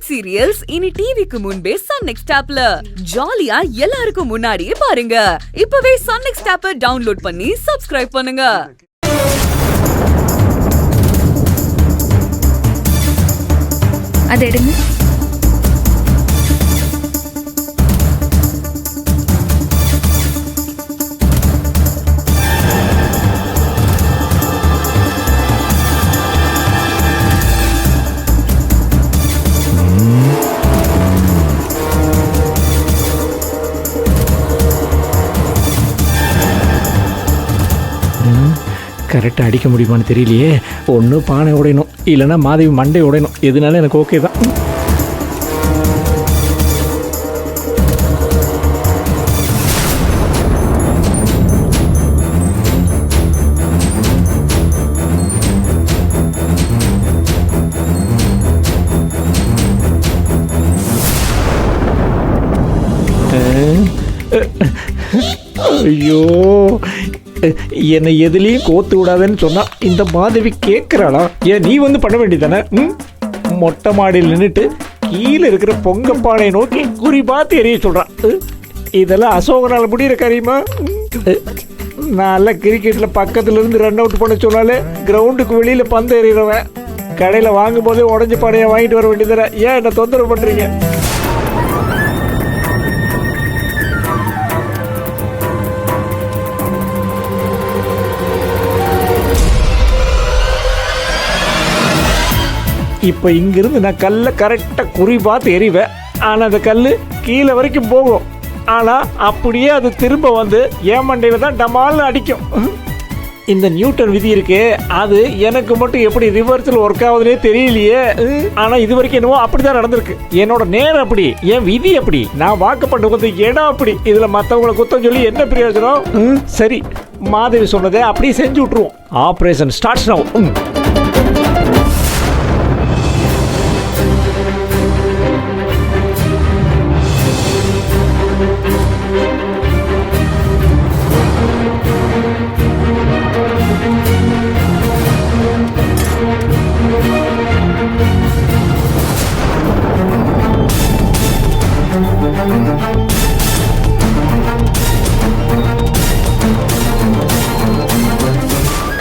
Web serials இனி டிவிக்கு முன்பே சன் நெக்ஸ்ட் ஆப்ல ஜாலியா எல்லாருக்கும் முன்னாடியே பாருங்க. இப்பவே சன் நெக்ஸ்ட் ஆப்பை டவுன்லோட் பண்ணி சப்ஸ்கிரைப் பண்ணுங்க. அதை எடுங்க. கரெக்டாக அடிக்க முடியுமான்னு தெரியலையே. ஒன்று பானை உடையணும், இல்லைன்னா மாதவி மண்டை உடையணும். எதுனாலும் எனக்கு ஓகே தான். ஐயோ, என்னை எதுலேயும் கோத்து விடாதன்னு சொன்னா இந்த மாதவி கேட்குறாளா? ஏன் நீ வந்து பண்ண வேண்டியதானே? மொட்டை மாடியில் நின்றுட்டு கீழே இருக்கிற பொங்கப்பானை நோக்கி குறி பார்த்து எரிய சொல்கிறான். இதெல்லாம் அசோகனால் முடிகிற காரியமா? நான் கிரிக்கெட்டில் பக்கத்துல இருந்து ரன் அவுட் பண்ண சொன்னாலே கிரவுண்டுக்கு வெளியில் பந்து எறிகிறவன். கடையில் வாங்கும் போதே உடஞ்ச பானையை வாங்கிட்டு வர வேண்டியதானே? ஏன் என்ன தொந்தரவு பண்ணுறீங்க? இப்போ இங்கிருந்து நான் கல்லை கரெக்டாக குறி பார்த்து எறிவேன். ஆனால் அந்த கல் கீழே வரைக்கும் போகும். ஆனால் அப்படியே அது திரும்ப வந்து என் மண்டையில் தான் டமால்னு அடிக்கும். இந்த நியூட்டன் விதி இருக்கு, அது எனக்கு மட்டும் எப்படி ரிவர்ஸில் ஒர்க் ஆகுதுன்னே தெரியலையே. ஆனால் இது வரைக்கும் என்னவோ அப்படிதான் நடந்திருக்கு. என்னோட நேரம் அப்படி, என் விதி அப்படி, நான் வாக்கப்பட்ட வந்து இடம் அப்படி. இதில் மற்றவங்களை குத்தம் சொல்லி என்ன பிரயோஜனம்? சரி, மாதவி சொன்னதை அப்படியே செஞ்சு விட்ருவோம். Operation starts now.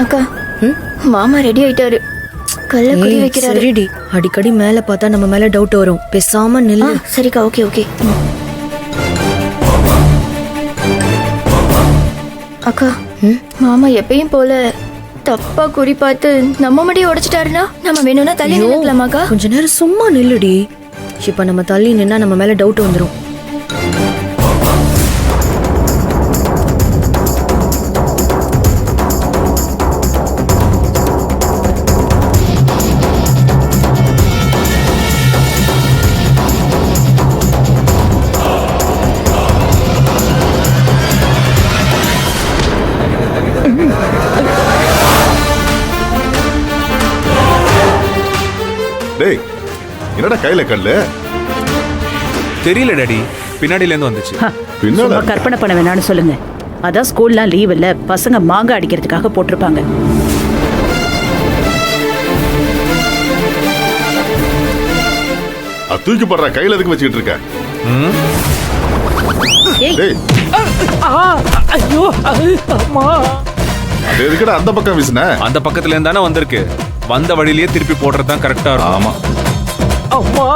அக்கா, மாமா ரெடி ஆயிட்டாரு. கல்ல குடி வைக்கிறாரு. சரிடி, அடிக்கடி மேல பார்த்தா நம்ம மேல டவுட் வரும். பேசாம நில்லு. சரிக்கா, ஓகே ஓகே. அக்கா, மாமா எப்பயும் போல தப்பா குறி பார்த்து நம்ம மடியை உடைச்சிட்டாருன்னா நம்ம வேணும்னா தள்ளி நின்னுக்கலாமாக்கா? கொஞ்ச நேரம் சும்மா நில்லுடி. இப்ப நம்ம தள்ளி நின்னா நம்ம மேல டவுட் வந்துரும். டேய், என்னடா கையில கல்லு? தெரியல டாடி, பின்னாடில இருந்து வந்துச்சு. சும்மா கற்பனை பண்ண வேணாம்னு சொல்லுங்க. அதான் ஸ்கூல்லாம் லீவ் இல்ல, பசங்க மாங்காய் அடிக்கிறதுக்காக போட்டிருப்பாங்க. தூக்கி போடுற, கையில எதுக்கு வச்சுக்கிட்டு இருக்க? டேய், ஐயோ அம்மா, அது எதுக்குடா அந்த பக்கம் வீசுன? அந்த பக்கத்துல இருந்து தானே வந்திருக்கு. வந்த வழியிலேயே திருப்பி போடுறது தான் கரெக்டா இருக்கும். ஆமா. அம்மா,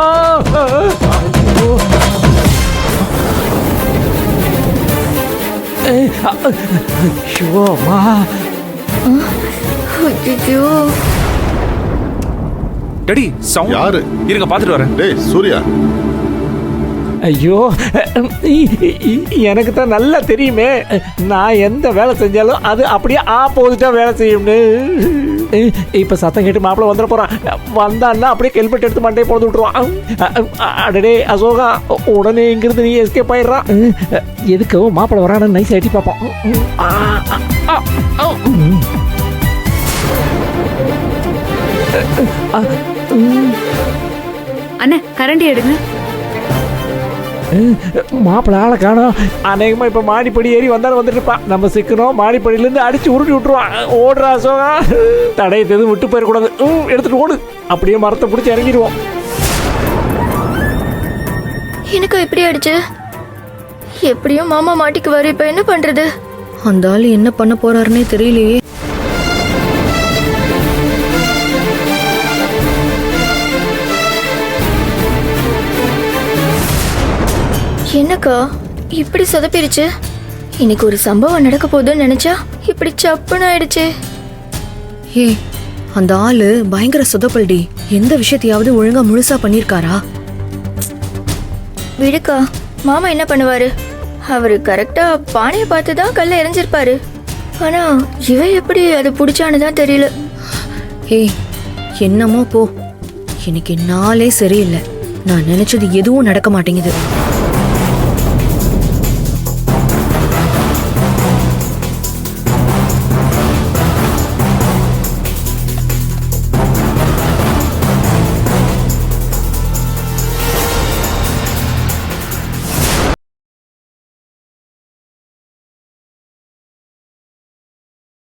ஐயோ அம்மா. டாடி, சவுண்ட் யாரு? இருங்க பாத்துட்டு வரேன். டேய் சூர்யா. ஐயோ, எனக்கு தான் நல்லா தெரியுமே, நான் எந்த வேலை செஞ்சாலும் அது அப்படியே ஆப்போசிட்டா வேலை செய்யும்னு. இப்ப சத்தம் கேட்டு மாப்பிள்ள வந்துட போறான். வந்தான்னா அப்படியே ஹெல்மெட் எடுத்து மண்டையை போட்டு விட்டுருவான். அடடே அசோகா, உடனே இங்கிருந்து நீ எஸ்கேப் ஆயிடுறான். எதுக்கோ மாப்பிள்ள வரான்னு நைஸ் ஆட்டி பார்ப்போம். அண்ணே, கரண்டி எடுங்க. மாப்பிள்ள ஆளை காணோம். அநேகமா இப்ப மாடிப்படி ஏறி வந்தாலும் வந்துட்டு இருப்பான். நம்ம சிக்கணும், மாடிப்படியிலேருந்து அடிச்சு உருட்டி விட்டுருவான். ஓடுறா அசோகா, தடையை எதுவும் விட்டு போயிடக்கூடாது. எடுத்துட்டு ஓடு. அப்படியே மரத்தை பிடிச்சி இறங்கிடுவோம். எனக்கா இப்படி ஆயிடுச்சு? எப்படியும் மாமா மாட்டிக்குவாரு. இப்ப என்ன பண்றது? அந்த ஆள் என்ன பண்ண போறாருன்னே தெரியலையே. என்னக்கா இப்படி சொதப்பிருச்சு? இன்னைக்கு ஒரு சம்பவம் நடக்க போகுதுன்னு நினைச்சா இப்படி சப்புன்னு ஆயிடுச்சு. ஏய், அந்த ஆளு பயங்கர சொதப்பல்டி. எந்த விஷயத்தையாவது ஒழுங்கா முழுசா பண்ணிருக்காரா? விடுக்கா, மாமா என்ன பண்ணுவாரு? அவரு கரெக்டா பானையை பார்த்து தான் கல்ல எரிஞ்சிருப்பாரு. ஆனா இவன் எப்படி அது பிடிச்சான்னு தான் தெரியல. ஏய், என்னமோ போ. இன்னைக்கு நாளே சரியில்லை. நான் நினைச்சது எதுவும் நடக்க மாட்டேங்குது.